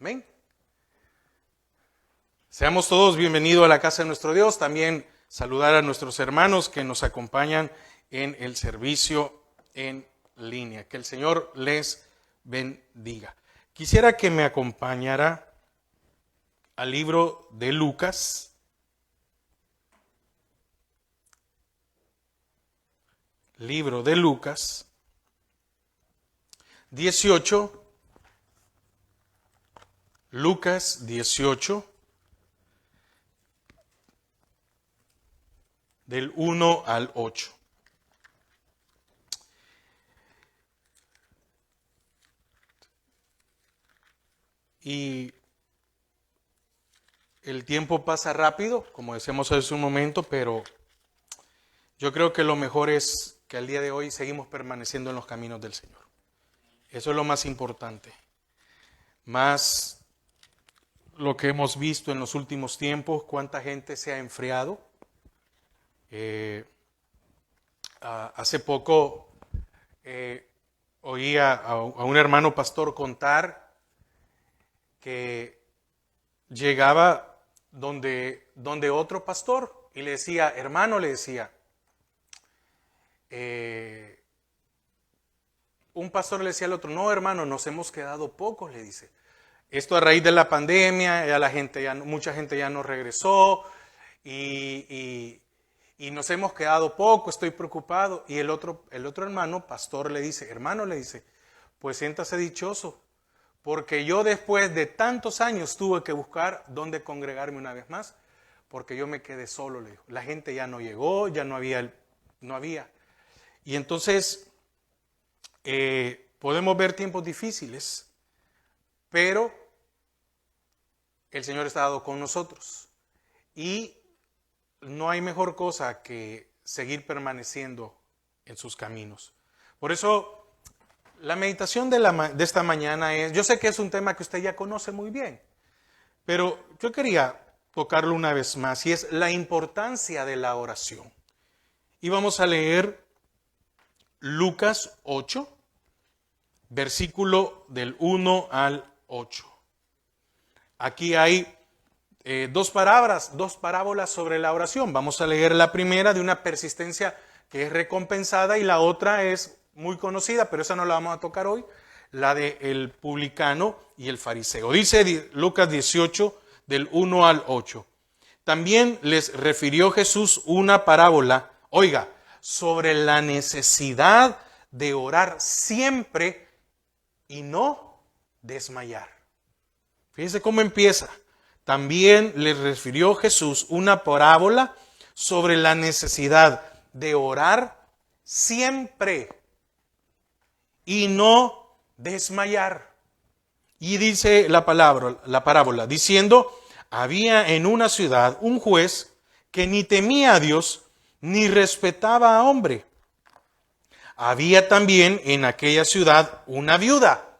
Amén. Seamos todos bienvenidos a la casa de nuestro Dios. También saludar a nuestros hermanos que nos acompañan en el servicio en línea. Que el Señor les bendiga. Quisiera que me acompañara al libro de Lucas. Libro de Lucas 18. Lucas 18. Del 1 al 8. Y el tiempo pasa rápido, como decíamos hace un momento, pero yo creo que lo mejor es que al día de hoy seguimos permaneciendo en los caminos del Señor. Eso es lo más importante. Más lo que hemos visto en los últimos tiempos, cuánta gente se ha enfriado. Hace poco oí a un hermano pastor contar que llegaba donde otro pastor y le decía, hermano, le decía, un pastor le decía al otro, no hermano, nos hemos quedado pocos, le dice. Esto a raíz de la pandemia, mucha gente ya no regresó y nos hemos quedado poco, estoy preocupado. Y el otro hermano, pastor, le dice, hermano, le dice, pues siéntase dichoso, porque yo después de tantos años tuve que buscar dónde congregarme una vez más, porque yo me quedé solo, le dijo. La gente ya no llegó, ya no había. Y entonces podemos ver tiempos difíciles, pero el Señor está dado con nosotros. Y no hay mejor cosa que seguir permaneciendo en sus caminos. Por eso, la meditación de esta mañana es, yo sé que es un tema que usted ya conoce muy bien, pero yo quería tocarlo una vez más, y es la importancia de la oración. Y vamos a leer Lucas 8, versículo del 1 al 8. Aquí hay dos parábolas sobre la oración. Vamos a leer la primera de una persistencia que es recompensada y la otra es muy conocida, pero esa no la vamos a tocar hoy, la del publicano y el fariseo. Dice Lucas 18 del 1 al 8. También les refirió Jesús una parábola, oiga, sobre la necesidad de orar siempre y no desmayar. Fíjense cómo empieza. También les refirió Jesús una parábola sobre la necesidad de orar siempre y no desmayar. Y dice la parábola, diciendo, había en una ciudad un juez que ni temía a Dios ni respetaba a hombre. Había también en aquella ciudad una viuda,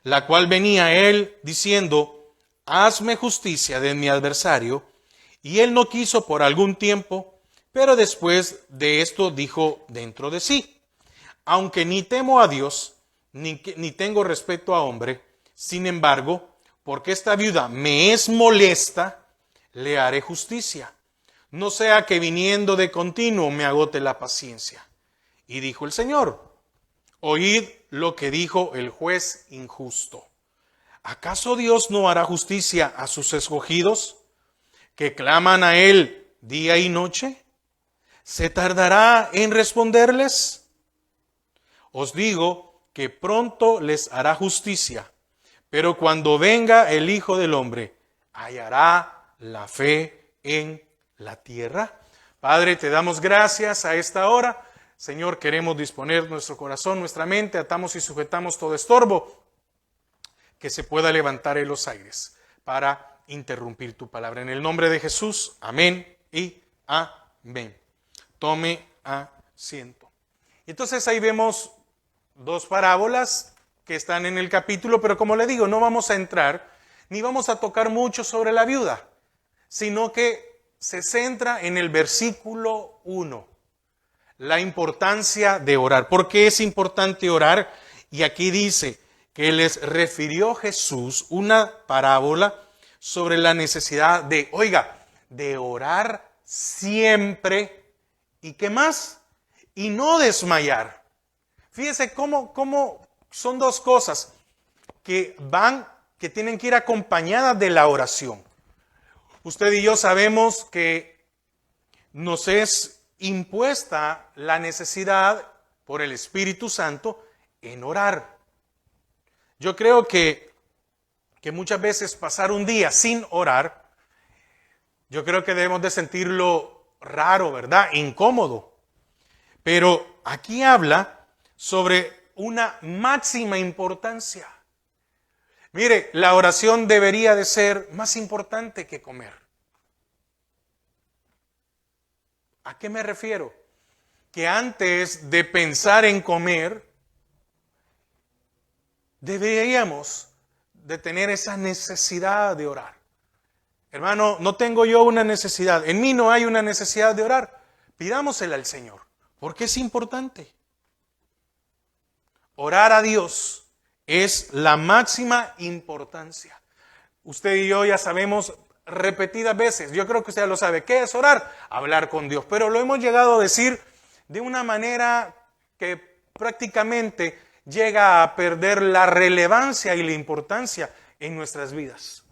la cual venía a él diciendo, hazme justicia de mi adversario. Y él no quiso por algún tiempo, pero después de esto dijo dentro de sí, aunque ni temo a Dios, ni tengo respeto a hombre, sin embargo, porque esta viuda me es molesta, le haré justicia, no sea que viniendo de continuo me agote la paciencia. Y dijo el Señor, oíd lo que dijo el juez injusto. ¿Acaso Dios no hará justicia a sus escogidos, que claman a Él día y noche? ¿Se tardará en responderles? Os digo que pronto les hará justicia, pero cuando venga el Hijo del Hombre, ¿hallará la fe en la tierra? Padre, te damos gracias a esta hora. Señor, queremos disponer nuestro corazón, nuestra mente, atamos y sujetamos todo estorbo que se pueda levantar en los aires para interrumpir tu palabra. En el nombre de Jesús, amén y amén. Tome asiento. Entonces ahí vemos dos parábolas que están en el capítulo, pero como le digo, no vamos a entrar ni vamos a tocar mucho sobre la viuda, sino que se centra en el versículo 1, la importancia de orar. ¿Por qué es importante orar? Y aquí dice que les refirió Jesús una parábola sobre la necesidad de, oiga, de orar siempre. ¿Y qué más? Y no desmayar. Fíjese cómo son dos cosas que tienen que ir acompañadas de la oración. Usted y yo sabemos que nos es impuesta la necesidad por el Espíritu Santo en orar. Yo creo que muchas veces pasar un día sin orar, yo creo que debemos de sentirlo raro, ¿verdad? Incómodo. Pero aquí habla sobre una máxima importancia. Mire, la oración debería de ser más importante que comer. ¿A qué me refiero? Que antes de pensar en comer, deberíamos de tener esa necesidad de orar. Hermano, no tengo yo una necesidad, en mí no hay una necesidad de orar. Pidámosela al Señor, porque es importante. Orar a Dios es la máxima importancia. Usted y yo ya sabemos repetidas veces, yo creo que usted ya lo sabe, ¿qué es orar? Hablar con Dios, pero lo hemos llegado a decir de una manera que prácticamente llega a perder la relevancia y la importancia en nuestras vidas.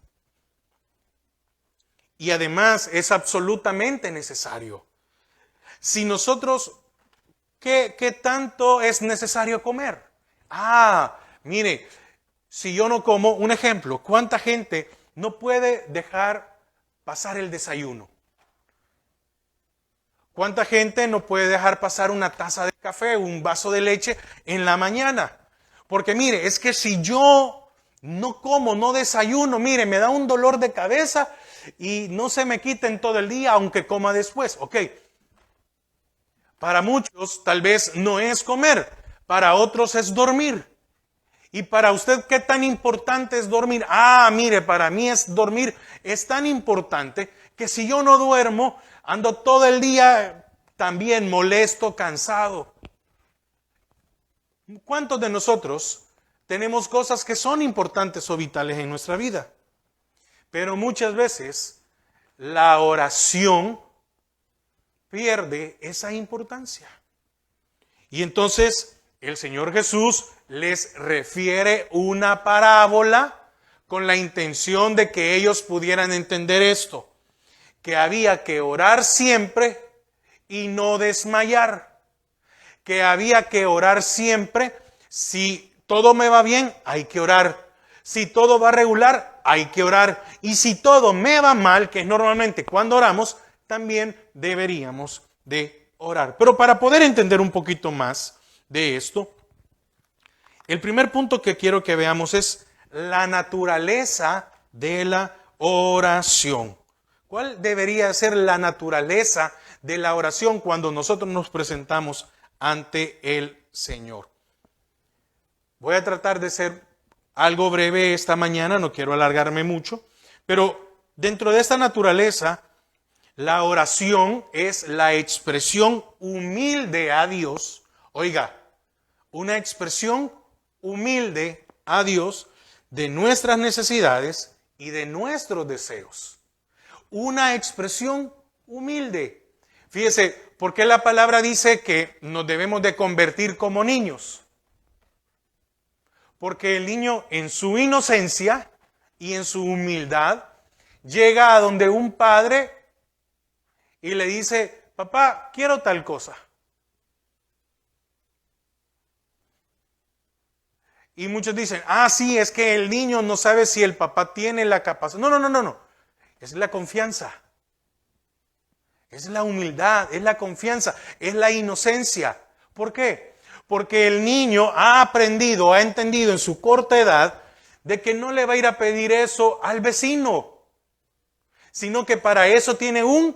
Y además es absolutamente necesario. Si nosotros, ¿qué tanto es necesario comer? Mire, si yo no como, un ejemplo, ¿cuánta gente no puede dejar pasar el desayuno? ¿Cuánta gente no puede dejar pasar una taza de café, un vaso de leche en la mañana? Porque mire, es que si yo no como, no desayuno, mire, me da un dolor de cabeza y no se me quita en todo el día, aunque coma después. Ok, para muchos tal vez no es comer, para otros es dormir. Y para usted, ¿qué tan importante es dormir? Mire, para mí es dormir es tan importante que si yo no duermo, ando todo el día también molesto, cansado. ¿Cuántos de nosotros tenemos cosas que son importantes o vitales en nuestra vida? Pero muchas veces la oración pierde esa importancia. Y entonces el Señor Jesús les refiere una parábola con la intención de que ellos pudieran entender esto, que había que orar siempre y no desmayar, que había que orar siempre. Si todo me va bien, hay que orar. Si todo va regular, hay que orar. Y si todo me va mal, que es normalmente cuando oramos, también deberíamos de orar. Pero para poder entender un poquito más de esto, el primer punto que quiero que veamos es la naturaleza de la oración. ¿Cuál debería ser la naturaleza de la oración cuando nosotros nos presentamos ante el Señor? Voy a tratar de ser algo breve esta mañana, no quiero alargarme mucho, pero dentro de esta naturaleza, la oración es la expresión humilde a Dios. Oiga, una expresión humilde a Dios de nuestras necesidades y de nuestros deseos. Una expresión humilde. Fíjese, ¿por qué la palabra dice que nos debemos de convertir como niños? Porque el niño en su inocencia y en su humildad llega a donde un padre y le dice, papá, quiero tal cosa. Y muchos dicen, sí, es que el niño no sabe si el papá tiene la capacidad. No. Es la confianza. Es la humildad, es la confianza, es la inocencia. ¿Por qué? Porque el niño ha aprendido, ha entendido en su corta edad de que no le va a ir a pedir eso al vecino, sino que para eso tiene un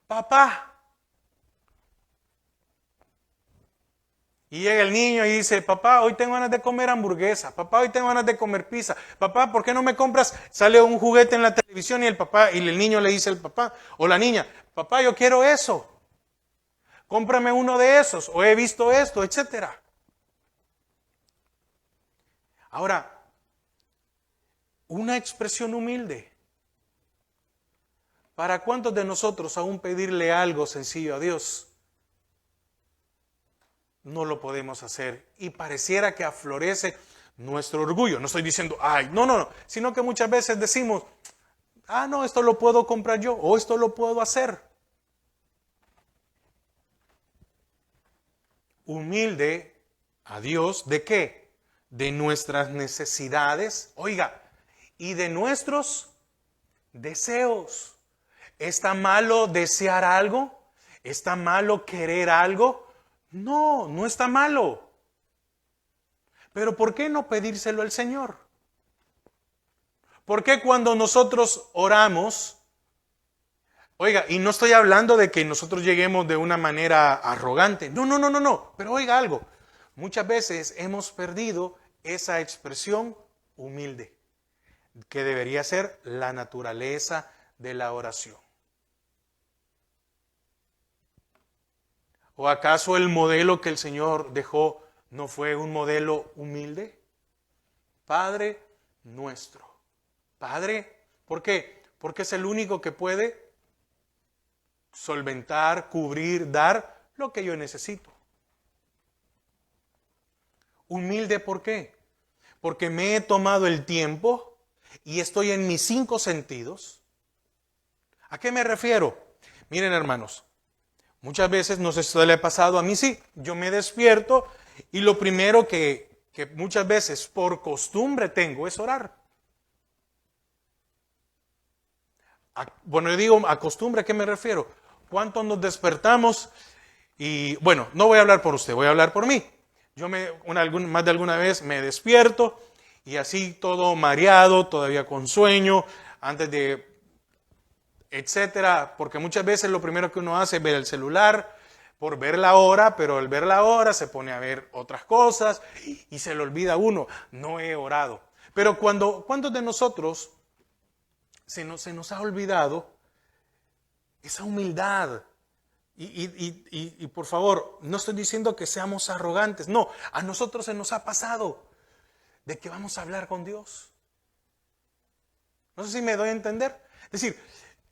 papá. Y llega el niño y dice, papá, hoy tengo ganas de comer hamburguesa. Papá, hoy tengo ganas de comer pizza. Papá, ¿por qué no me compras? Sale un juguete en la televisión y el niño le dice al papá o la niña, papá, yo quiero eso. Cómprame uno de esos. O he visto esto, etcétera. Ahora, una expresión humilde. ¿Para cuántos de nosotros aún pedirle algo sencillo a Dios no lo podemos hacer? Y pareciera que aflorece nuestro orgullo. No estoy diciendo, ay, no, sino que muchas veces decimos, no, esto lo puedo comprar yo, o esto lo puedo hacer. Humilde a Dios, ¿de qué? De nuestras necesidades, oiga, y de nuestros deseos. ¿Está malo desear algo? ¿Está malo querer algo? No, no está malo. Pero ¿por qué no pedírselo al Señor? ¿Por qué cuando nosotros oramos, oiga, y no estoy hablando de que nosotros lleguemos de una manera arrogante, no, pero oiga algo, muchas veces hemos perdido esa expresión humilde, que debería ser la naturaleza de la oración. ¿O acaso el modelo que el Señor dejó no fue un modelo humilde? Padre nuestro. Padre, ¿por qué? Porque es el único que puede solventar, cubrir, dar lo que yo necesito. Humilde, ¿por qué? Porque me he tomado el tiempo y estoy en mis 5 sentidos. ¿A qué me refiero? Miren, hermanos, muchas veces nos le ha pasado, a mí sí, yo me despierto y lo primero que muchas veces por costumbre tengo es orar. Bueno, yo digo a costumbre, ¿a qué me refiero? ¿Cuántos nos despertamos? Y bueno, no voy a hablar por usted, voy a hablar por mí. Yo más de alguna vez me despierto y así todo mareado, todavía con sueño, antes de etcétera, porque muchas veces lo primero que uno hace es ver el celular por ver la hora, pero al ver la hora se pone a ver otras cosas y se le olvida a uno, no he orado. Pero ¿cuántos de nosotros se nos ha olvidado esa humildad? Y por favor, no estoy diciendo que seamos arrogantes, no, a nosotros se nos ha pasado de que vamos a hablar con Dios. No sé si me doy a entender. Es decir,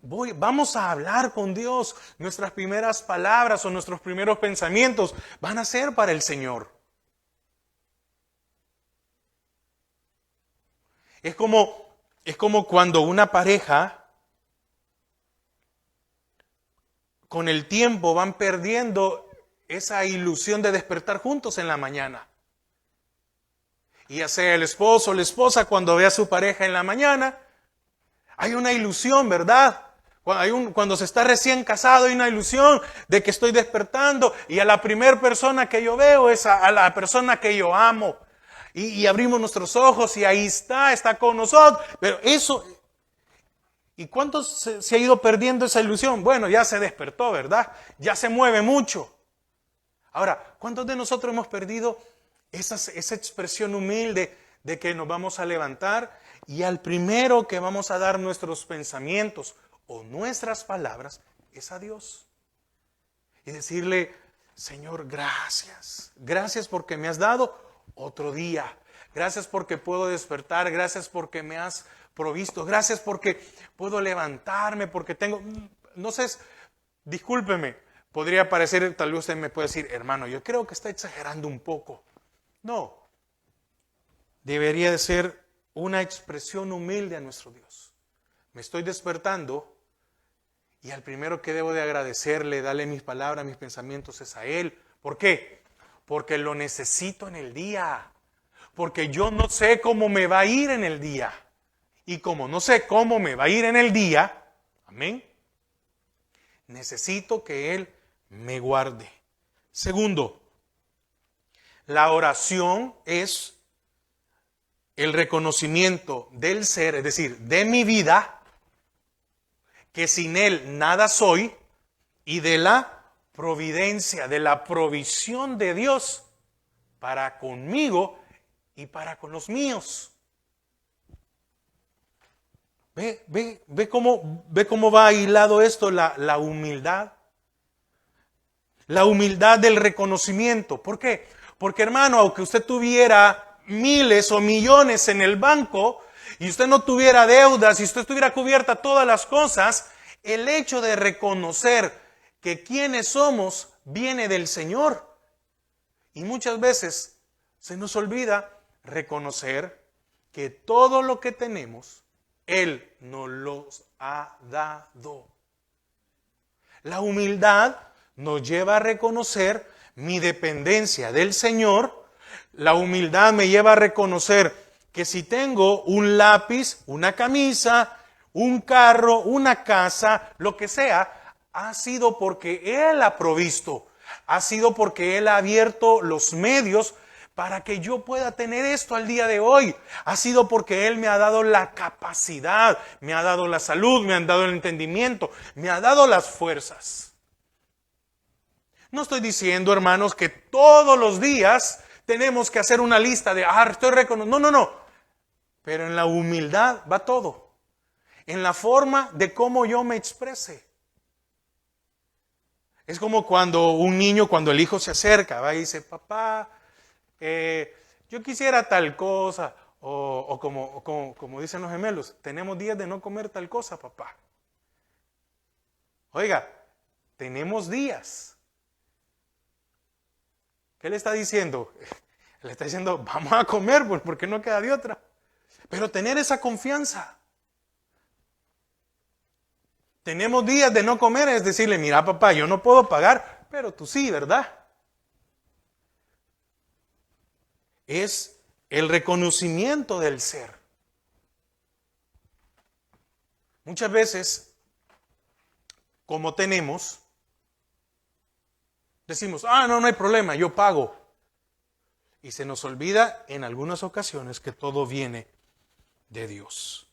vamos a hablar con Dios. Nuestras primeras palabras o nuestros primeros pensamientos van a ser para el Señor. Es como cuando una pareja con el tiempo van perdiendo esa ilusión de despertar juntos en la mañana. Y ya sea el esposo o la esposa, cuando ve a su pareja en la mañana, hay una ilusión, ¿verdad? Cuando se está recién casado hay una ilusión de que estoy despertando y a la primera persona que yo veo es a la persona que yo amo. Y abrimos nuestros ojos y ahí está con nosotros. Pero eso, ¿y cuánto se ha ido perdiendo esa ilusión? Bueno, ya se despertó, ¿verdad? Ya se mueve mucho. Ahora, ¿cuántos de nosotros hemos perdido esa expresión humilde de que nos vamos a levantar y al primero que vamos a dar nuestros pensamientos o nuestras palabras es a Dios? Y decirle, Señor, gracias. Gracias porque me has dado otro día. Gracias porque puedo despertar. Gracias porque me has provisto. Gracias porque puedo levantarme, porque tengo... No sé, discúlpeme. Podría parecer, tal vez usted me puede decir, hermano, yo creo que está exagerando un poco. No. Debería de ser una expresión humilde a nuestro Dios. Me estoy despertando y al primero que debo de agradecerle, darle mis palabras, mis pensamientos es a Él. ¿Por qué? Porque lo necesito en el día. Porque yo no sé cómo me va a ir en el día. Y como no sé cómo me va a ir en el día, amén, necesito que Él me guarde. Segundo, la oración es el reconocimiento del ser, es decir, de mi vida, que sin Él nada soy, y de la providencia, de la provisión de Dios para conmigo y para con los míos. Ve cómo va hilado esto, la humildad. La humildad del reconocimiento. ¿Por qué? Porque, hermano, aunque usted tuviera miles o millones en el banco y usted no tuviera deudas y usted estuviera cubierta todas las cosas, el hecho de reconocer que quienes somos viene del Señor. Y muchas veces se nos olvida reconocer que todo lo que tenemos, Él nos los ha dado. La humildad nos lleva a reconocer mi dependencia del Señor. La humildad me lleva a reconocer que si tengo un lápiz, una camisa, un carro, una casa, lo que sea, ha sido porque Él ha provisto, ha sido porque Él ha abierto los medios para que yo pueda tener esto al día de hoy. Ha sido porque Él me ha dado la capacidad, me ha dado la salud, me ha dado el entendimiento, me ha dado las fuerzas. No estoy diciendo, hermanos, que todos los días tenemos que hacer una lista de, estoy reconociendo. No. Pero en la humildad va todo. En la forma de cómo yo me exprese. Es como cuando un niño, cuando el hijo se acerca, va y dice, papá, yo quisiera tal cosa. O como dicen los gemelos, tenemos días de no comer tal cosa, papá. Oiga, tenemos días. ¿Qué le está diciendo? Le está diciendo, vamos a comer, porque no queda de otra. Pero tener esa confianza. Tenemos días de no comer, es decirle, mira papá, yo no puedo pagar, pero tú sí, ¿verdad? Es el reconocimiento del ser. Muchas veces, como tenemos, decimos, no hay problema, yo pago. Y se nos olvida en algunas ocasiones que todo viene de Dios,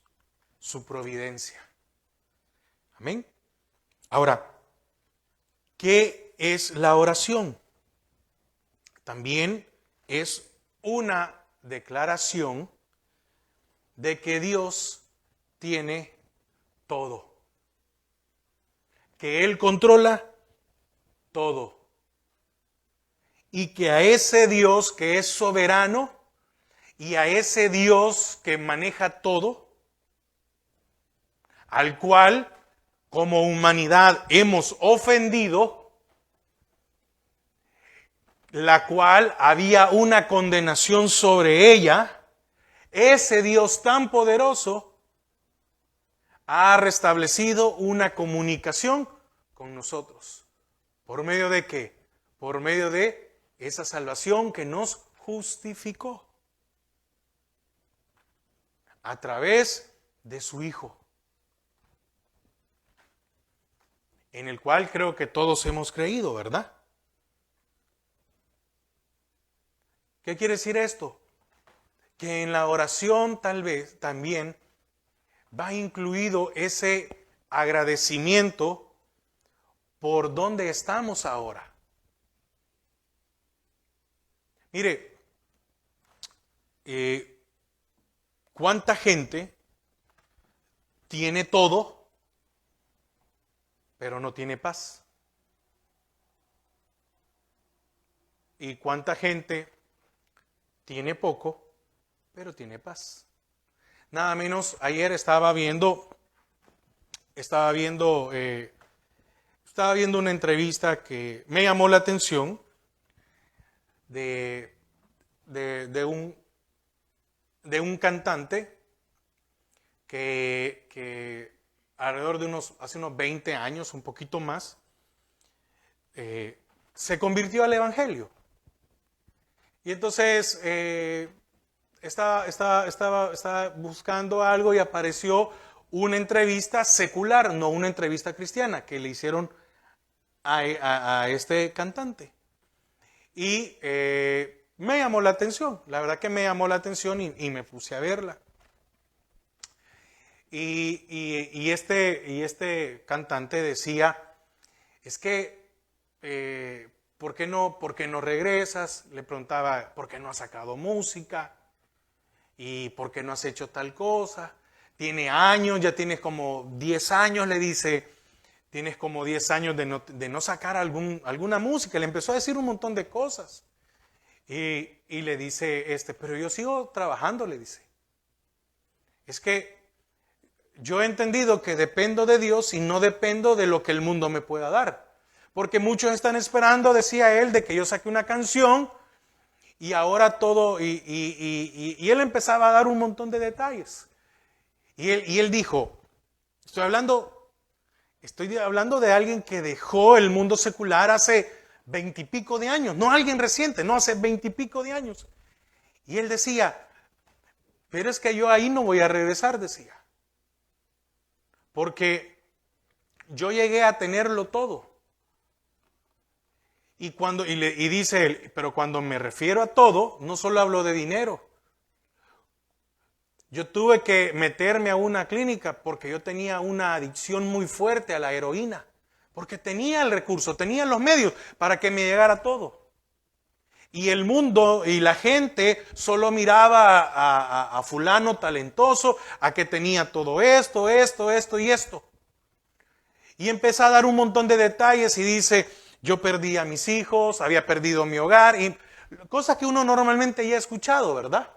su providencia. Amén. Ahora, ¿qué es la oración? También es una declaración de que Dios tiene todo, que Él controla todo y que a ese Dios que es soberano y a ese Dios que maneja todo, al cual como humanidad hemos ofendido, la cual había una condenación sobre ella, ese Dios tan poderoso ha restablecido una comunicación con nosotros. ¿Por medio de qué? Por medio de esa salvación que nos justificó a través de su Hijo, en el cual creo que todos hemos creído, ¿verdad? ¿Qué quiere decir esto? Que en la oración tal vez también va incluido ese agradecimiento por donde estamos ahora. Mire, ¿cuánta gente tiene todo, pero no tiene paz? ¿Y cuánta gente tiene poco, pero tiene paz? Nada menos, ayer estaba viendo una entrevista que me llamó la atención de un cantante que alrededor de hace unos 20 años, un poquito más, se convirtió al Evangelio. Y entonces estaba buscando algo y apareció una entrevista secular, no una entrevista cristiana, que le hicieron a este cantante. Y me llamó la atención, la verdad que me llamó la atención y me puse a verla. Y este cantante decía, es que, ¿por qué no regresas? Le preguntaba, ¿por qué no has sacado música? ¿Y por qué no has hecho tal cosa? Tiene años, ya tienes como 10 años, le dice, tienes como 10 años de no sacar alguna música. Le empezó a decir un montón de cosas. Y le dice, pero yo sigo trabajando, le dice. Es que yo he entendido que dependo de Dios y no dependo de lo que el mundo me pueda dar. Porque muchos están esperando, decía él, de que yo saque una canción y ahora todo, y él empezaba a dar un montón de detalles. Y él dijo, estoy hablando de alguien que dejó el mundo secular hace 20 y pico de años, no alguien reciente, no, hace 20 y pico de años. Y él decía, pero es que yo ahí no voy a regresar, decía. Porque yo llegué a tenerlo todo. Y dice él, pero cuando me refiero a todo, no solo hablo de dinero. Yo tuve que meterme a una clínica porque yo tenía una adicción muy fuerte a la heroína. Porque tenía el recurso, tenía los medios para que me llegara todo. Y el mundo y la gente solo miraba a fulano talentoso, a que tenía todo esto y esto. Y empieza a dar un montón de detalles y dice, yo perdí a mis hijos, había perdido mi hogar, y cosas que uno normalmente ya ha escuchado, ¿verdad?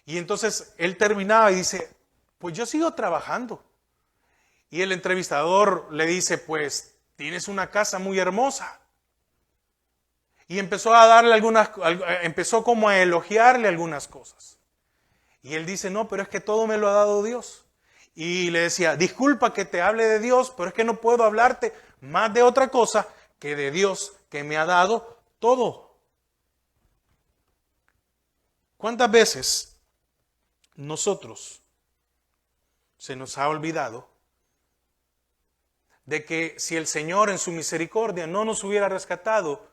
Y entonces él terminaba y dice, pues yo sigo trabajando. Y el entrevistador le dice, pues tienes una casa muy hermosa. Y empezó a darle empezó como a elogiarle algunas cosas. Y él dice, no, pero es que todo me lo ha dado Dios. Y le decía, disculpa que te hable de Dios, pero es que no puedo hablarte más de otra cosa que de Dios que me ha dado todo. ¿Cuántas veces nosotros se nos ha olvidado de que si el Señor en su misericordia no nos hubiera rescatado,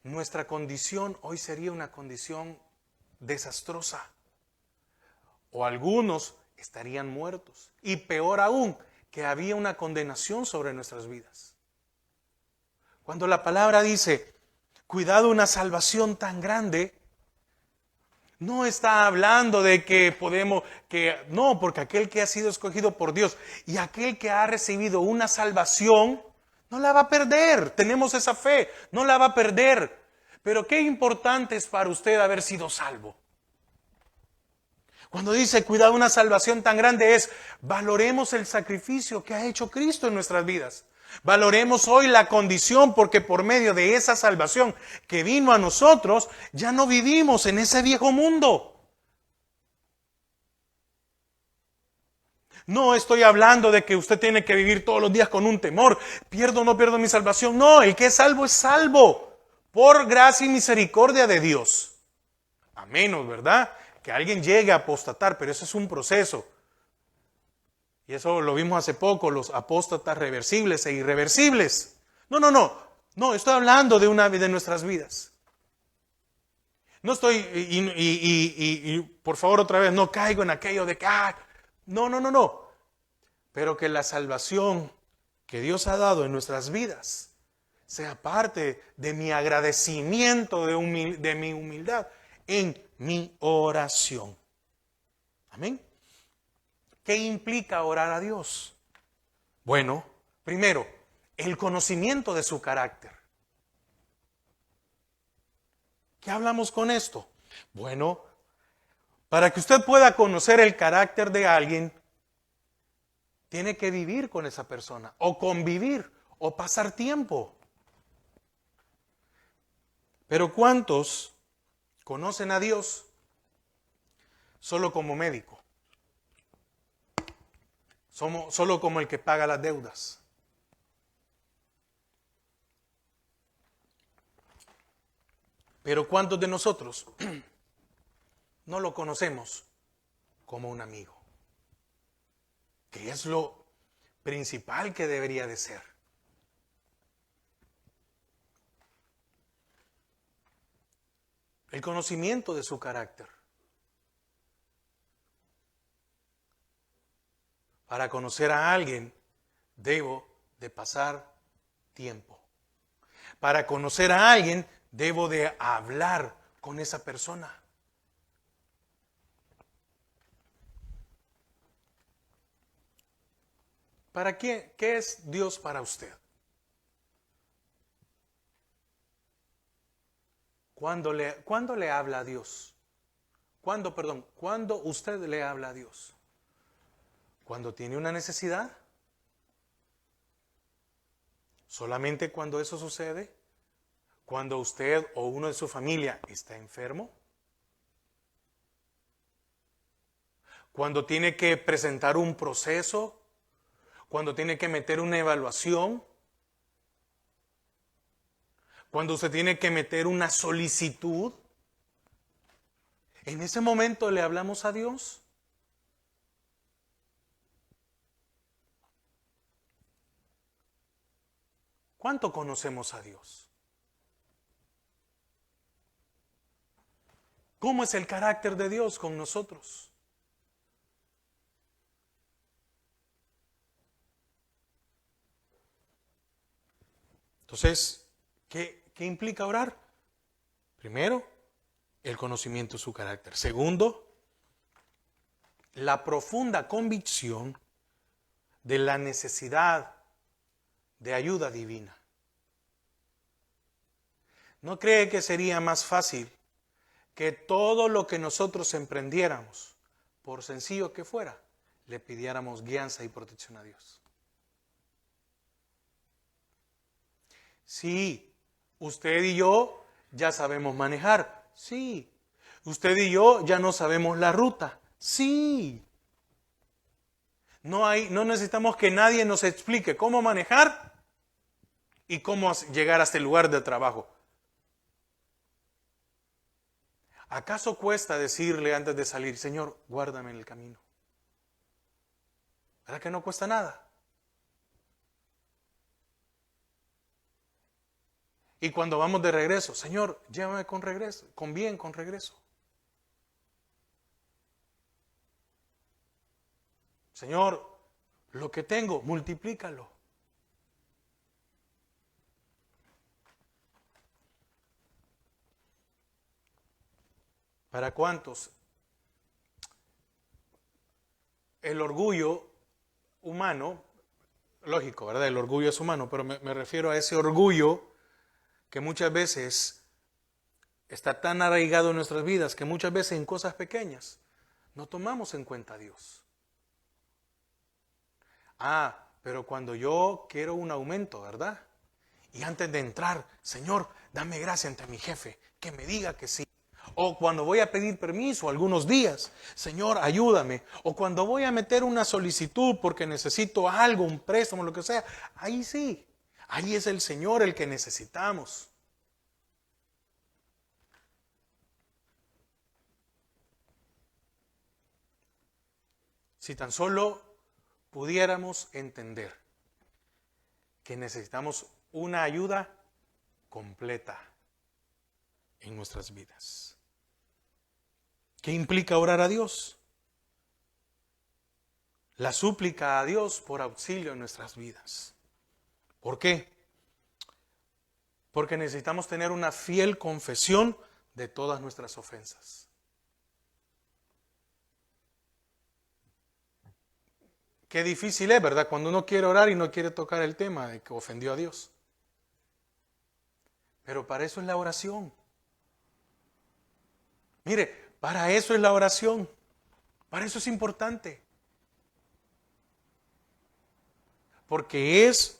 nuestra condición hoy sería una condición desastrosa? O algunos estarían muertos. Y peor aún, que había una condenación sobre nuestras vidas. Cuando la palabra dice, cuidado, una salvación tan grande, no está hablando de que no, porque aquel que ha sido escogido por Dios y aquel que ha recibido una salvación, no la va a perder. Tenemos esa fe, no la va a perder. Pero qué importante es para usted haber sido salvo. Cuando dice cuidado, una salvación tan grande es, valoremos el sacrificio que ha hecho Cristo en nuestras vidas. Valoremos hoy la condición, porque por medio de esa salvación que vino a nosotros, ya no vivimos en ese viejo mundo. No estoy hablando de que usted tiene que vivir todos los días con un temor. ¿Pierdo o no pierdo mi salvación? No, el que es salvo por gracia y misericordia de Dios. A menos, ¿verdad?, que alguien llegue a apostatar, pero eso es un proceso. Y eso lo vimos hace poco, los apóstatas reversibles e irreversibles. No, estoy hablando de nuestras vidas. No estoy, y por favor otra vez, no caigo en aquello de que, no. Pero que la salvación que Dios ha dado en nuestras vidas sea parte de mi agradecimiento, de mi humildad en mi oración. Amén. ¿Qué implica orar a Dios? Bueno, primero, el conocimiento de su carácter. ¿Qué hablamos con esto? Bueno, para que usted pueda conocer el carácter de alguien, tiene que vivir con esa persona, o convivir, o pasar tiempo. Pero ¿cuántos conocen a Dios solo como médico? Solo como el que paga las deudas. Pero ¿cuántos de nosotros no lo conocemos como un amigo? Que es lo principal que debería de ser. El conocimiento de su carácter. Para conocer a alguien, debo de pasar tiempo. Para conocer a alguien, debo de hablar con esa persona. ¿Para qué? ¿Qué es Dios para usted? ¿Cuándo le habla a Dios? ¿Cuándo usted le habla a Dios? ¿Cuando tiene una necesidad? ¿Solamente cuando eso sucede? ¿Cuando usted o uno de su familia está enfermo? ¿Cuando tiene que presentar un proceso? ¿Cuando tiene que meter una evaluación? ¿Cuando usted tiene que meter una solicitud? ¿En ese momento le hablamos a Dios? ¿Cuánto conocemos a Dios? ¿Cómo es el carácter de Dios con nosotros? Entonces, ¿qué implica orar? Primero, el conocimiento de su carácter. Segundo, la profunda convicción de la necesidad de ayuda divina. ¿No cree que sería más fácil que todo lo que nosotros emprendiéramos, por sencillo que fuera, le pidiéramos guianza y protección a Dios? Sí, usted y yo ya sabemos manejar. Sí, usted y yo ya no sabemos la ruta. Sí. No necesitamos que nadie nos explique cómo manejar y cómo llegar hasta el lugar de trabajo. ¿Acaso cuesta decirle antes de salir, Señor, guárdame en el camino? ¿Verdad que no cuesta nada? Y cuando vamos de regreso, Señor, llévame con regreso, con bien, con regreso. Señor, lo que tengo, multiplícalo. ¿Para cuántos? El orgullo humano, lógico, ¿verdad? El orgullo es humano, pero me refiero a ese orgullo que muchas veces está tan arraigado en nuestras vidas que muchas veces en cosas pequeñas no tomamos en cuenta a Dios. Pero cuando yo quiero un aumento, ¿verdad? Y antes de entrar, Señor, dame gracia ante mi jefe, que me diga que sí. O cuando voy a pedir permiso algunos días, Señor, ayúdame. O cuando voy a meter una solicitud porque necesito algo, un préstamo, lo que sea, ahí sí. Ahí es el Señor el que necesitamos. Si tan solo pudiéramos entender que necesitamos una ayuda completa en nuestras vidas. ¿Qué implica orar a Dios? La súplica a Dios por auxilio en nuestras vidas. ¿Por qué? Porque necesitamos tener una fiel confesión de todas nuestras ofensas. Qué difícil es, ¿verdad? Cuando uno quiere orar y no quiere tocar el tema de que ofendió a Dios. Pero para eso es la oración. Mire, para eso es la oración. Para eso es importante. Porque es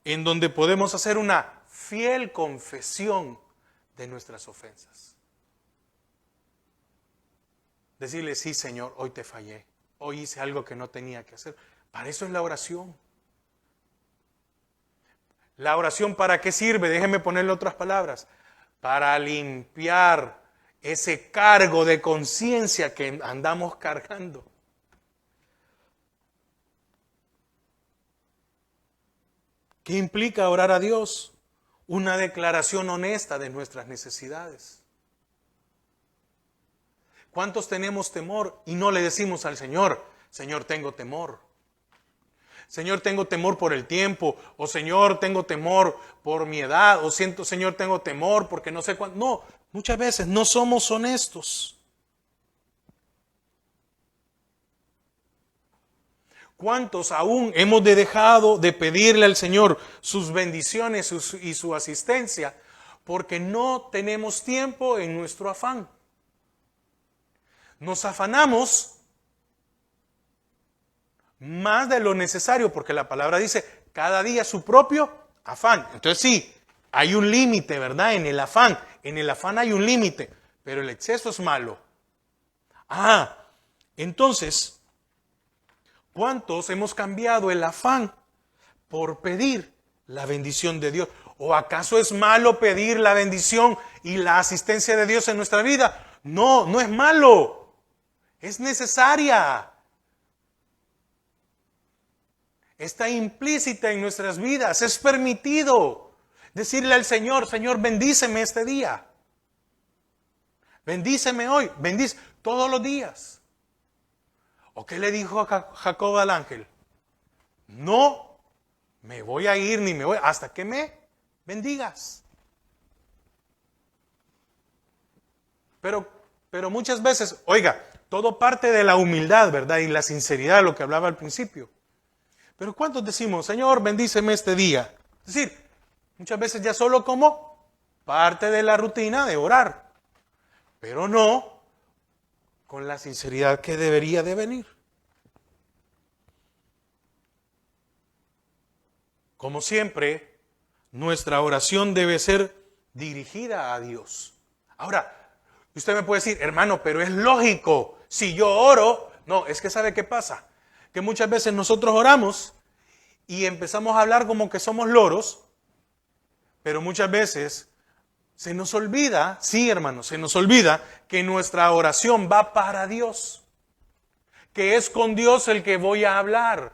en donde podemos hacer una fiel confesión de nuestras ofensas. Decirle, sí, Señor, hoy te fallé. Hoy hice algo que no tenía que hacer. Para eso es la oración. ¿La oración para qué sirve? Déjenme ponerle otras palabras. Para limpiar ese cargo de conciencia que andamos cargando. ¿Qué implica orar a Dios? Una declaración honesta de nuestras necesidades. ¿Cuántos tenemos temor y no le decimos al Señor, Señor, tengo temor? Señor, tengo temor por el tiempo, o Señor, tengo temor por mi edad, o siento, Señor, tengo temor porque no sé cuándo. No, muchas veces no somos honestos. ¿Cuántos aún hemos dejado de pedirle al Señor sus bendiciones y su asistencia Porque no tenemos tiempo en nuestro afán. Nos afanamos más de lo necesario, porque la palabra dice, cada día su propio afán. Entonces sí, hay un límite, ¿verdad? En el afán hay un límite, pero el exceso es malo. Entonces, ¿cuántos hemos cambiado el afán por pedir la bendición de Dios? ¿O acaso es malo pedir la bendición y la asistencia de Dios en nuestra vida? No, no es malo. Es necesaria. Está implícita en nuestras vidas. Es permitido decirle al Señor, Señor, bendíceme este día. Bendíceme hoy. Bendice todos los días. ¿O qué le dijo a Jacob al ángel? No me voy a ir ni me voy hasta que me bendigas. Pero muchas veces, oiga, todo parte de la humildad, ¿verdad? Y la sinceridad, lo que hablaba al principio. Pero ¿cuántos decimos, Señor, bendíceme este día? Es decir, muchas veces ya solo como parte de la rutina de orar, pero no con la sinceridad que debería de venir. Como siempre, nuestra oración debe ser dirigida a Dios. Ahora, usted me puede decir, hermano, pero es lógico, si yo oro, no, es que ¿sabe qué pasa? Que muchas veces nosotros oramos y empezamos a hablar como que somos loros, pero muchas veces se nos olvida, sí hermano, se nos olvida que nuestra oración va para Dios, que es con Dios el que voy a hablar.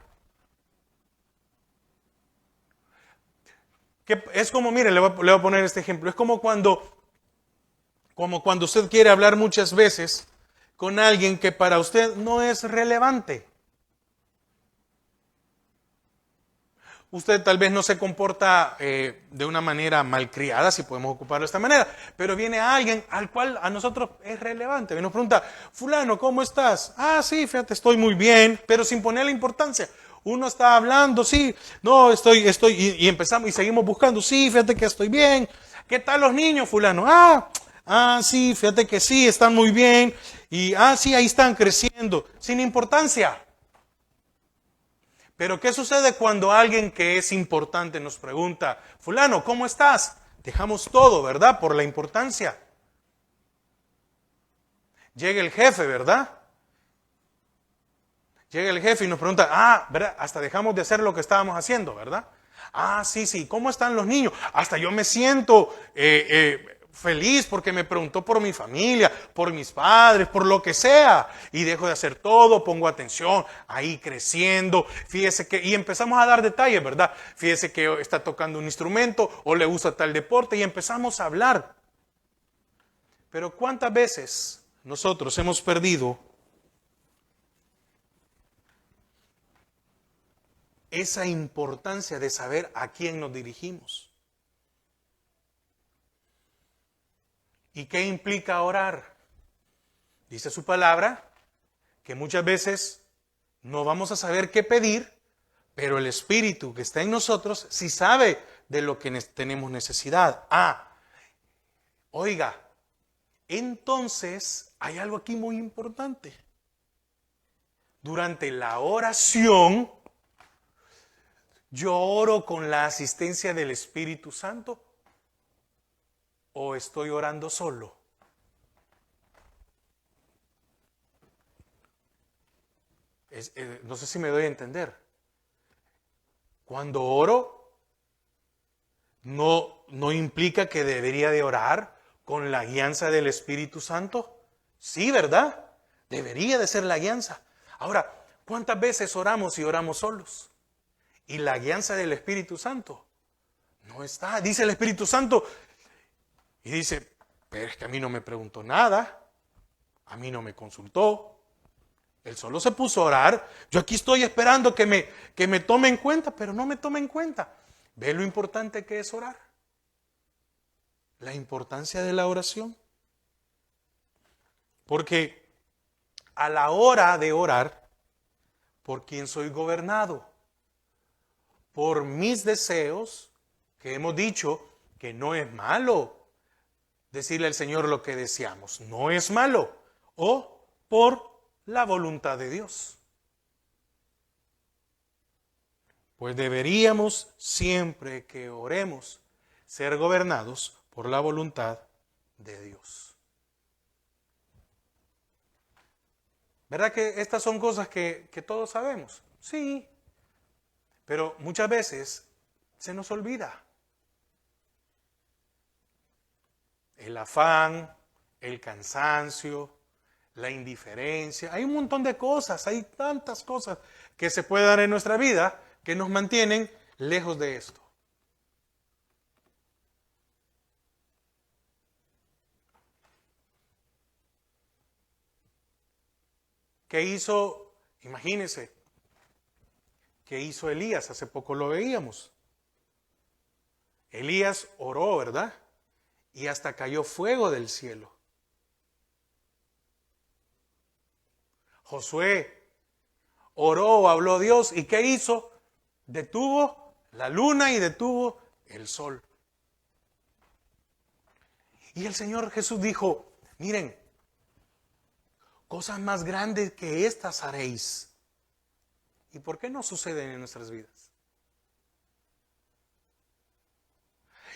Que es como, mire, le voy a poner este ejemplo, es como cuando usted quiere hablar muchas veces con alguien que para usted no es relevante. Usted tal vez no se comporta de una manera malcriada, si podemos ocuparlo de esta manera, pero viene alguien al cual a nosotros es relevante. Y nos pregunta, fulano, ¿cómo estás? Sí, fíjate, estoy muy bien, pero sin ponerle importancia. Uno está hablando, sí, no, estoy, y empezamos y seguimos buscando, sí, fíjate que estoy bien. ¿Qué tal los niños, fulano? Sí, fíjate que sí, están muy bien. Y, sí, ahí están creciendo, sin importancia. Pero ¿qué sucede cuando alguien que es importante nos pregunta, fulano, ¿cómo estás? Dejamos todo, ¿verdad? Por la importancia. Llega el jefe, ¿verdad? Llega el jefe y nos pregunta, ¿verdad? Hasta dejamos de hacer lo que estábamos haciendo, ¿verdad? Sí, ¿cómo están los niños? Hasta yo me siento feliz porque me preguntó por mi familia, por mis padres, por lo que sea. Y dejo de hacer todo, pongo atención, ahí creciendo. Fíjese que, y empezamos a dar detalles, ¿verdad? Fíjese que está tocando un instrumento o le gusta tal deporte y empezamos a hablar. Pero ¿cuántas veces nosotros hemos perdido esa importancia de saber a quién nos dirigimos? ¿Y qué implica orar? Dice su palabra que muchas veces no vamos a saber qué pedir, pero el Espíritu que está en nosotros sí sabe de lo que tenemos necesidad. Oiga, entonces hay algo aquí muy importante. Durante la oración, ¿yo oro con la asistencia del Espíritu Santo o estoy orando solo? No sé si me doy a entender. Cuando oro, no implica que debería de orar con la guianza del Espíritu Santo. Sí, ¿verdad? Debería de ser la guianza. Ahora, ¿cuántas veces oramos y oramos solos? Y la guianza del Espíritu Santo no está. Dice el Espíritu Santo y dice, pero es que a mí no me preguntó nada, a mí no me consultó. Él solo se puso a orar. Yo aquí estoy esperando que me tome en cuenta, pero no me tome en cuenta. ¿Ve lo importante que es orar? La importancia de la oración. Porque a la hora de orar, ¿por quién soy gobernado? Por mis deseos, que hemos dicho que no es malo decirle al Señor lo que deseamos. No es malo. O por la voluntad de Dios. Pues deberíamos, siempre que oremos, ser gobernados por la voluntad de Dios. ¿Verdad que estas son cosas que todos sabemos? Sí, pero muchas veces se nos olvida. El afán, el cansancio, la indiferencia. Hay un montón de cosas, hay tantas cosas que se pueden dar en nuestra vida que nos mantienen lejos de esto. ¿Qué hizo? Imagínense, ¿qué hizo Elías? Hace poco lo veíamos. Elías oró, ¿verdad? Y hasta cayó fuego del cielo. Josué oró, habló a Dios, ¿y qué hizo? Detuvo la luna y detuvo el sol. Y el Señor Jesús dijo, miren, cosas más grandes que estas haréis. ¿Y por qué no suceden en nuestras vidas?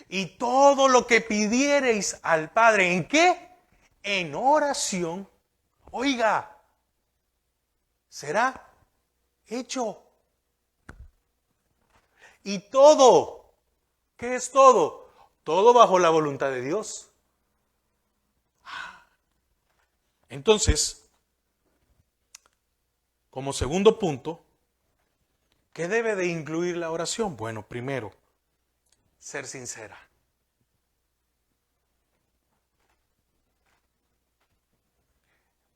Y todo lo que pidiereis al Padre, ¿en qué? En oración, oiga, será hecho. Y todo, ¿qué es todo? Todo bajo la voluntad de Dios. Entonces, como segundo punto, ¿qué debe de incluir la oración? Bueno, primero, ser sincera.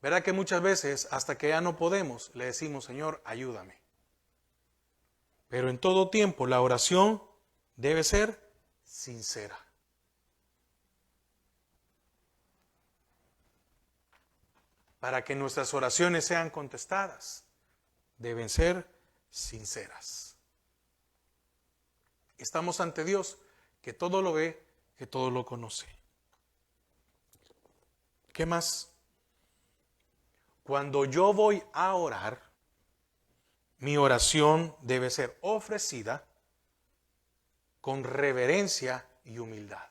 ¿Verdad que muchas veces, hasta que ya no podemos, le decimos, Señor, ayúdame? Pero en todo tiempo la oración debe ser sincera. Para que nuestras oraciones sean contestadas, deben ser sinceras. Estamos ante Dios, que todo lo ve, que todo lo conoce. ¿Qué más? Cuando yo voy a orar, mi oración debe ser ofrecida con reverencia y humildad.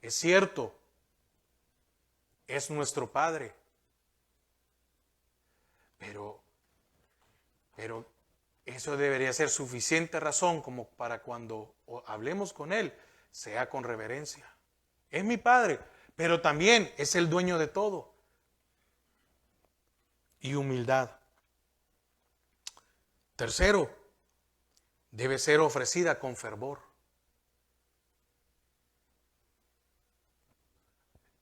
Es cierto, es nuestro Padre, pero eso debería ser suficiente razón como para cuando hablemos con Él, sea con reverencia. Es mi Padre, pero también es el dueño de todo. Y humildad. Tercero, debe ser ofrecida con fervor.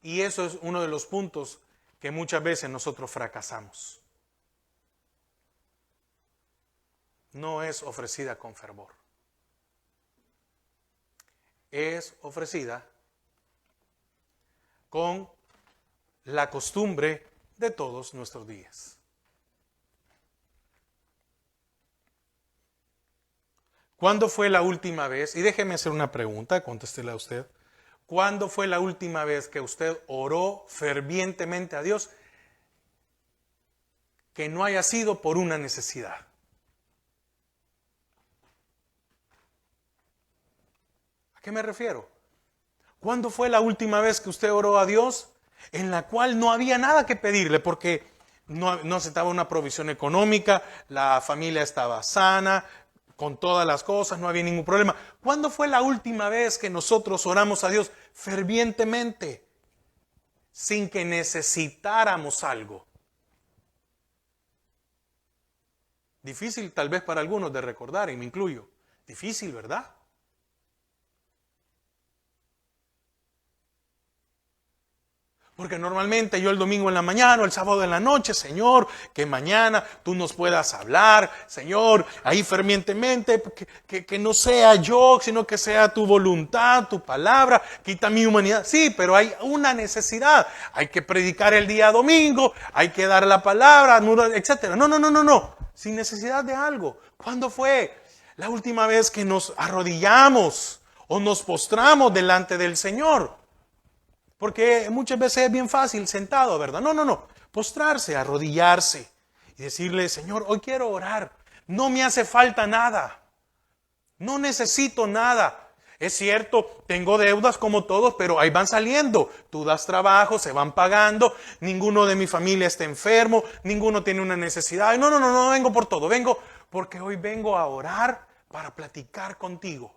Y eso es uno de los puntos que muchas veces nosotros fracasamos. No es ofrecida con fervor. Es ofrecida con la costumbre de todos nuestros días. ¿Cuándo fue la última vez? Y déjeme hacer una pregunta, contéstela a usted. ¿Cuándo fue la última vez que usted oró fervientemente a Dios que no haya sido por una necesidad? ¿A qué me refiero? ¿Cuándo fue la última vez que usted oró a Dios en la cual no había nada que pedirle porque no se daba una provisión económica, la familia estaba sana, con todas las cosas, no había ningún problema? ¿Cuándo fue la última vez que nosotros oramos a Dios fervientemente sin que necesitáramos algo? Difícil tal vez para algunos de recordar, y me incluyo. Difícil, ¿verdad? Porque normalmente yo el domingo en la mañana o el sábado en la noche, Señor, que mañana tú nos puedas hablar, Señor, ahí fervientemente, que no sea yo, sino que sea tu voluntad, tu palabra, quita mi humanidad. Sí, pero hay una necesidad, hay que predicar el día domingo, hay que dar la palabra, etcétera. No, sin necesidad de algo. ¿Cuándo fue la última vez que nos arrodillamos o nos postramos delante del Señor. Porque muchas veces es bien fácil sentado, ¿verdad? No. Postrarse, arrodillarse y decirle, Señor, hoy quiero orar. No me hace falta nada. No necesito nada. Es cierto, tengo deudas como todos, pero ahí van saliendo. Tú das trabajo, se van pagando. Ninguno de mi familia está enfermo. Ninguno tiene una necesidad. No vengo por todo. Vengo porque hoy vengo a orar para platicar contigo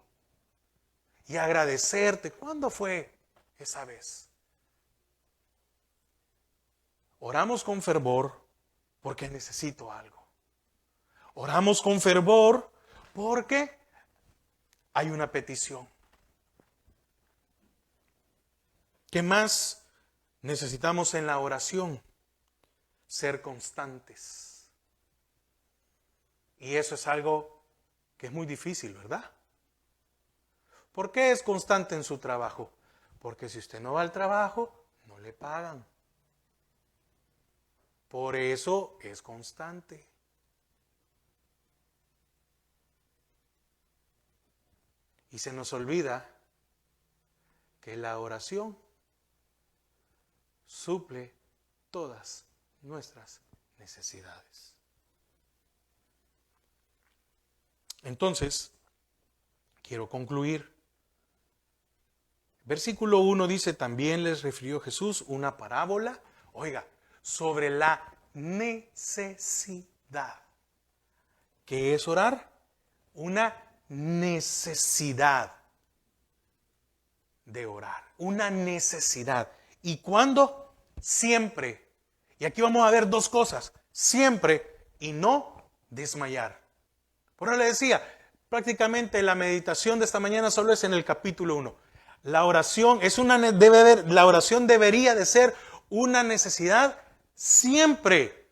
y agradecerte. ¿Cuándo fue esa vez? Oramos con fervor porque necesito algo. Oramos con fervor porque hay una petición. ¿Qué más necesitamos en la oración? Ser constantes. Y eso es algo que es muy difícil, ¿verdad? ¿Por qué es constante en su trabajo? Porque si usted no va al trabajo, no le pagan. Por eso es constante. Y se nos olvida que la oración suple todas nuestras necesidades. Entonces, quiero concluir. Versículo 1 dice, también les refirió Jesús una parábola, oiga, sobre la necesidad. ¿Qué es orar? Una necesidad de orar, una necesidad. ¿Y cuándo? Siempre. Y aquí vamos a ver dos cosas, siempre y no desmayar. Por eso le decía, prácticamente la meditación de esta mañana solo es en el capítulo 1. La oración la oración debería de ser una necesidad siempre.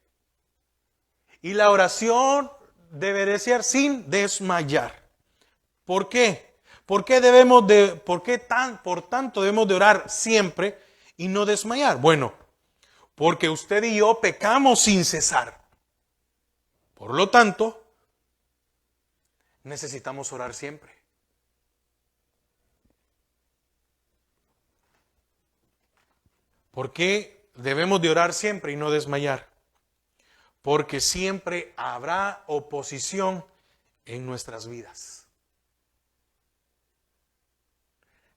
Y la oración debe de ser sin desmayar. ¿Por qué? Por tanto debemos de orar siempre y no desmayar? Bueno, porque usted y yo pecamos sin cesar. Por lo tanto, necesitamos orar siempre. ¿Por qué debemos de orar siempre y no desmayar? Porque siempre habrá oposición en nuestras vidas.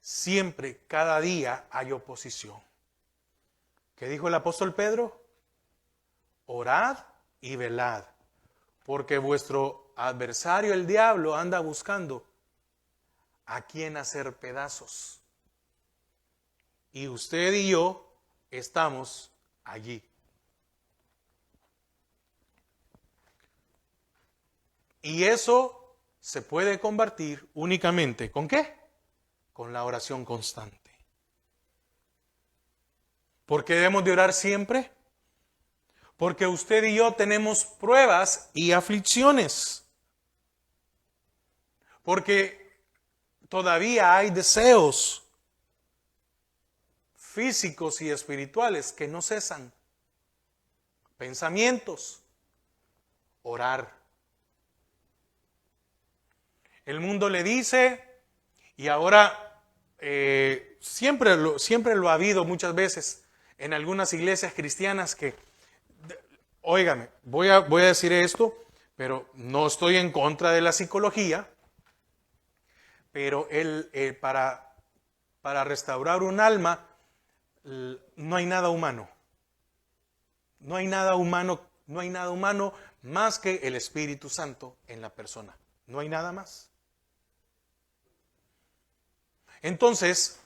Siempre, cada día hay oposición. ¿Qué dijo el apóstol Pedro? Orad y velad, porque vuestro adversario, el diablo, anda buscando a quien hacer pedazos. Y usted y yo estamos allí. Y eso se puede combatir únicamente ¿con qué? Con la oración constante. ¿Por qué debemos de orar siempre? Porque usted y yo tenemos pruebas y aflicciones. Porque todavía hay deseos físicos y espirituales que no cesan. Pensamientos. Orar. El mundo le dice, y ahora siempre lo ha habido muchas veces en algunas iglesias cristianas que, óigame, voy a decir esto, pero no estoy en contra de la psicología, pero para restaurar un alma no hay nada humano. No hay nada humano más que el Espíritu Santo en la persona. No hay nada más. Entonces,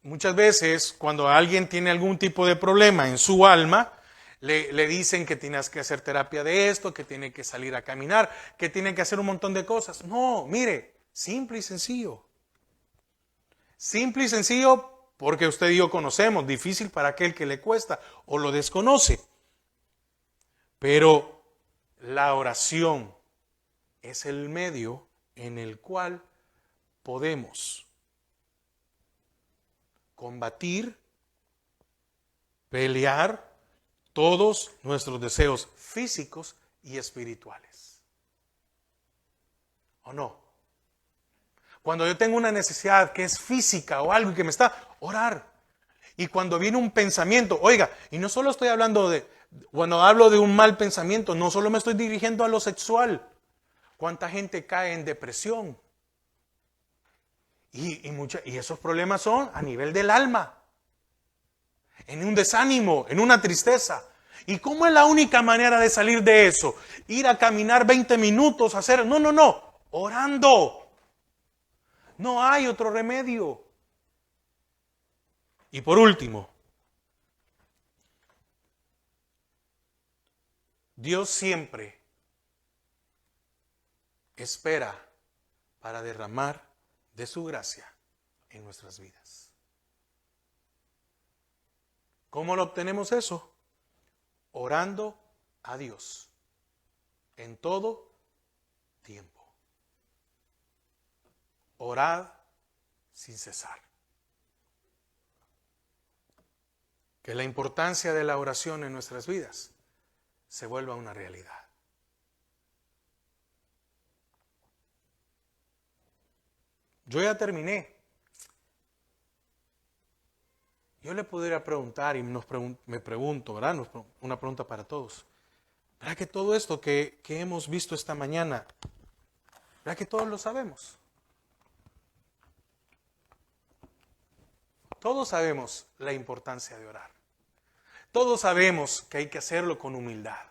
muchas veces cuando alguien tiene algún tipo de problema en su alma, le dicen que tienes que hacer terapia de esto, que tiene que salir a caminar, que tiene que hacer un montón de cosas. No, mire, simple y sencillo. Simple y sencillo porque usted y yo conocemos, difícil para aquel que le cuesta o lo desconoce. Pero la oración es el medio en el cual podemos combatir, pelear todos nuestros deseos físicos y espirituales. ¿O no? Cuando yo tengo una necesidad que es física o algo que me está, orar. Y cuando viene un pensamiento, oiga, y no solo estoy hablando cuando hablo de un mal pensamiento, no solo me estoy dirigiendo a lo sexual. ¿Cuánta gente cae en depresión? Y esos problemas son a nivel del alma, en un desánimo, en una tristeza. ¿Y cómo es la única manera de salir de eso? Ir a caminar 20 minutos, hacer... No, orando. No hay otro remedio. Y por último, Dios siempre espera para derramar de su gracia en nuestras vidas. ¿Cómo lo obtenemos eso? Orando a Dios en todo tiempo. Orad sin cesar. Que la importancia de la oración en nuestras vidas se vuelva una realidad. Yo ya terminé. Yo le pudiera preguntar y me pregunto, ¿verdad? Una pregunta para todos. ¿Verdad que todo esto que hemos visto esta mañana, verdad que todos lo sabemos? Todos sabemos la importancia de orar. Todos sabemos que hay que hacerlo con humildad.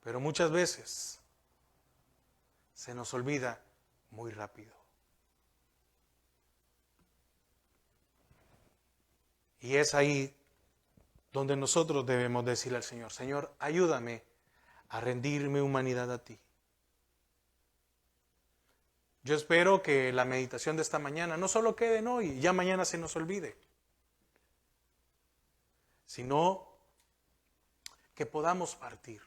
Pero muchas veces se nos olvida muy rápido. Y es ahí donde nosotros debemos decirle al Señor, Señor, ayúdame a rendir mi humanidad a ti. Yo espero que la meditación de esta mañana no solo quede en hoy y ya mañana se nos olvide, sino que podamos partir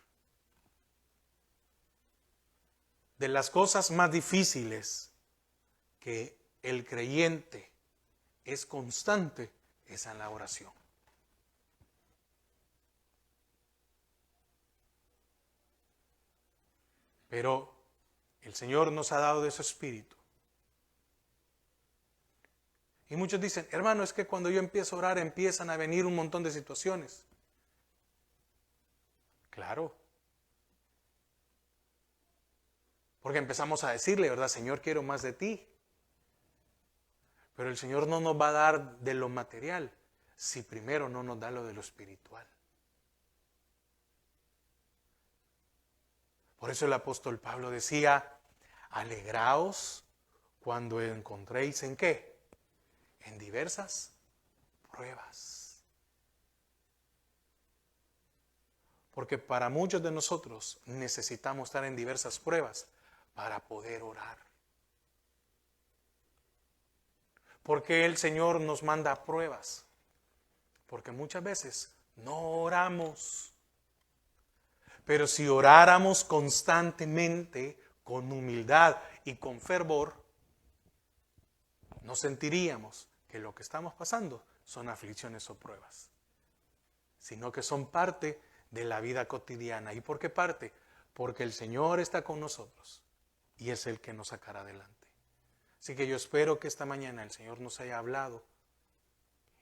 de las cosas más difíciles que el creyente es constante, es en la oración. Pero el Señor nos ha dado de su espíritu. Y muchos dicen, hermano, es que cuando yo empiezo a orar empiezan a venir un montón de situaciones. Claro. Porque empezamos a decirle, ¿verdad? Señor, quiero más de ti. Pero el Señor no nos va a dar de lo material si primero no nos da lo de lo espiritual. Por eso el apóstol Pablo decía, alegraos cuando encontréis ¿en qué? En diversas pruebas. Porque para muchos de nosotros necesitamos estar en diversas pruebas para poder orar. Porque el Señor nos manda pruebas. Porque muchas veces no oramos. Pero si oráramos constantemente, con humildad y con fervor, no sentiríamos que lo que estamos pasando son aflicciones o pruebas, sino que son parte de la vida cotidiana. ¿Y por qué parte? Porque el Señor está con nosotros y es el que nos sacará adelante. Así que yo espero que esta mañana el Señor nos haya hablado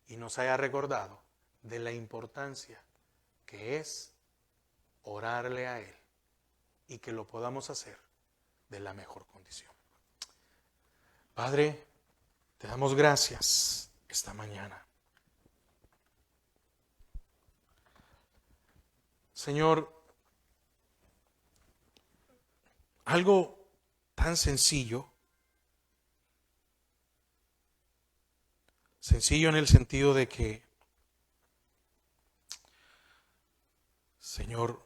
y nos haya recordado de la importancia que es orarle a Él y que lo podamos hacer de la mejor condición. Padre, te damos gracias esta mañana. Señor, algo tan sencillo en el sentido de que, Señor,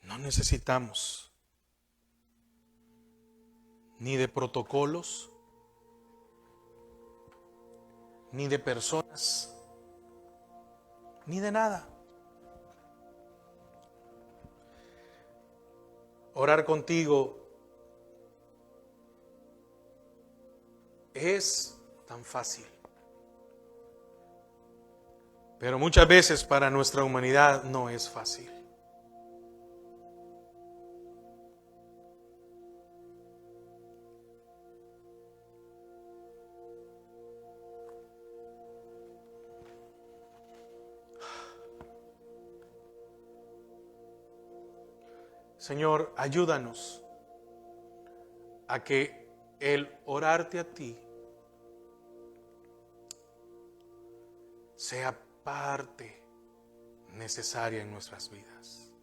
no necesitamos ni de protocolos, ni de personas, ni de nada. Orar contigo es tan fácil. Pero muchas veces para nuestra humanidad no es fácil. Señor, ayúdanos a que el orarte a ti sea parte necesaria en nuestras vidas.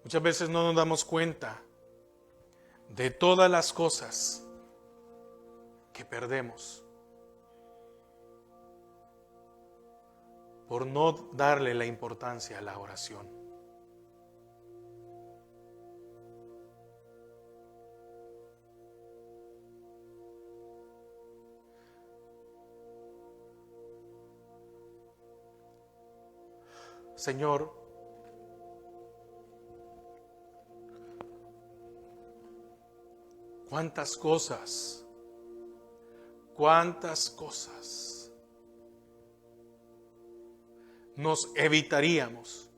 Muchas veces no nos damos cuenta de todas las cosas que perdemos por no darle la importancia a la oración. Señor, cuántas cosas nos evitaríamos,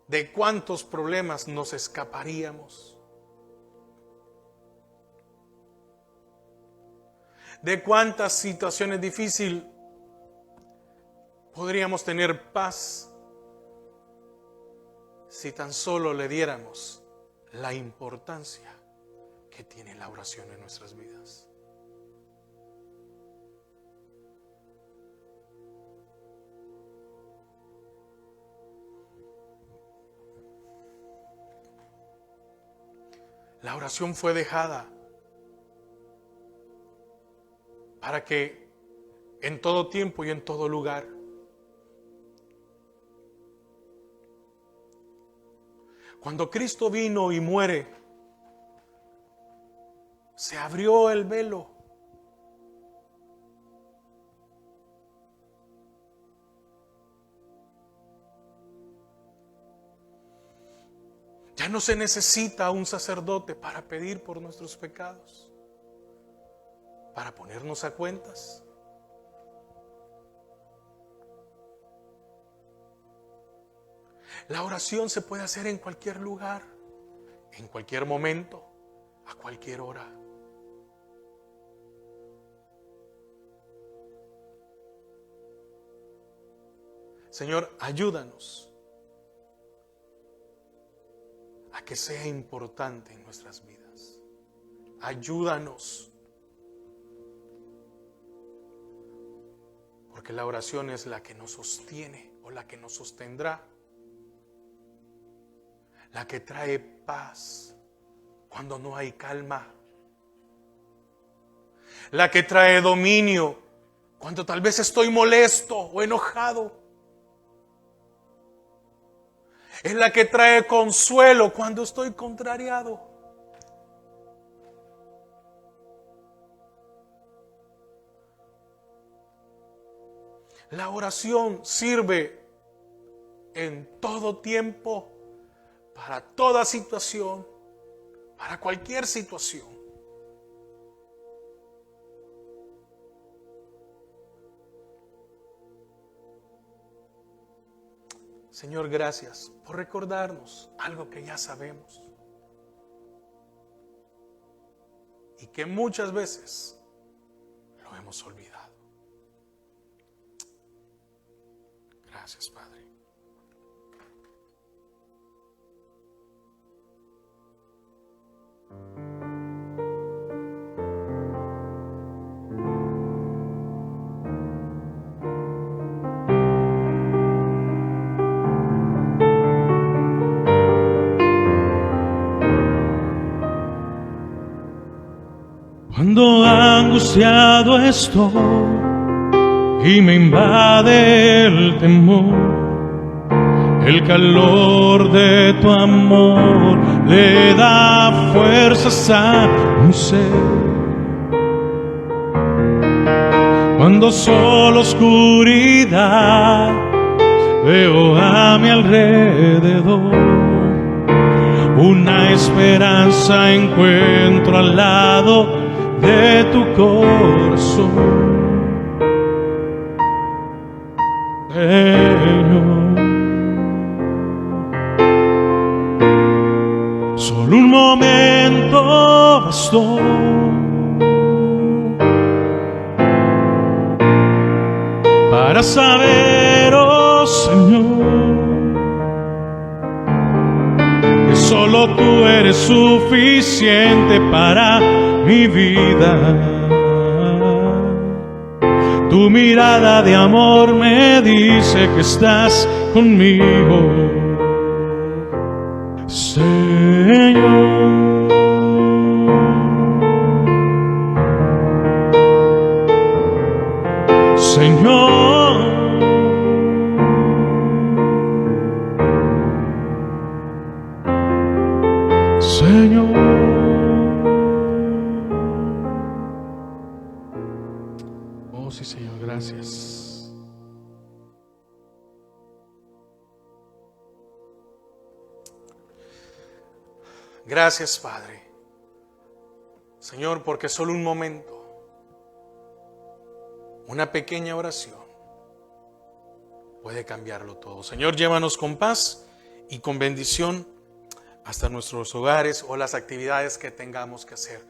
de cuántos problemas nos escaparíamos, de cuántas situaciones difíciles podríamos tener paz si tan solo le diéramos la importancia que tiene la oración en nuestras vidas. La oración fue dejada para que en todo tiempo y en todo lugar cuando Cristo vino y muere, se abrió el velo. Ya no se necesita un sacerdote para pedir por nuestros pecados, para ponernos a cuentas. La oración se puede hacer en cualquier lugar, en cualquier momento, a cualquier hora. Señor, ayúdanos a que sea importante en nuestras vidas. Ayúdanos. Porque la oración es la que nos sostiene o la que nos sostendrá. La que trae paz cuando no hay calma. La que trae dominio cuando tal vez estoy molesto o enojado. Es la que trae consuelo cuando estoy contrariado. La oración sirve en todo tiempo, para toda situación, para cualquier situación. Señor, gracias por recordarnos algo que ya sabemos y que muchas veces lo hemos olvidado. Gracias, Padre. Cuando angustiado estoy y me invade el temor, el calor de tu amor le da fuerzas a mi ser. Cuando solo oscuridad veo a mi alrededor, una esperanza encuentro al lado de tu corazón, Señor. pastor. Para saber, oh Señor, que solo tú eres suficiente para mi vida. Tu mirada de amor me dice que estás conmigo, Señor. Señor, Señor. Oh, sí, Señor, gracias. Gracias, Padre. Señor, porque solo un momento, una pequeña oración puede cambiarlo todo. Señor, llévanos con paz y con bendición hasta nuestros hogares o las actividades que tengamos que hacer.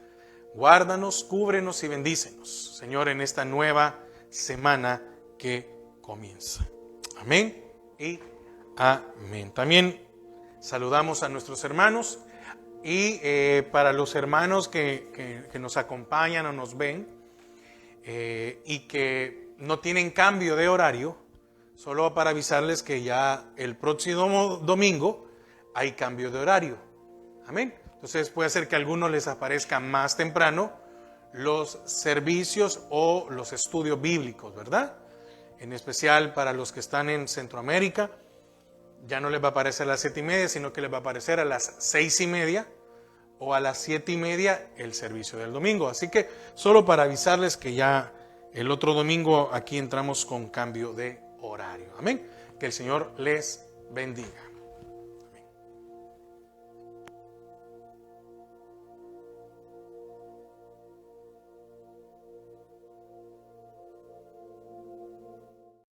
Guárdanos, cúbrenos y bendícenos, Señor, en esta nueva semana que comienza. Amén y amén. También saludamos a nuestros hermanos y para los hermanos que nos acompañan o nos ven y que no tienen cambio de horario, solo para avisarles que ya el próximo domingo hay cambio de horario. Amén. Entonces puede ser que a algunos les aparezca más temprano los servicios o los estudios bíblicos, ¿verdad? En especial para los que están en Centroamérica, ya no les va a aparecer a las 7:30, sino que les va a aparecer a las 6:30 o a las 7:30 el servicio del domingo. Así que solo para avisarles que ya el otro domingo aquí entramos con cambio de horario. Amén. Que el Señor les bendiga.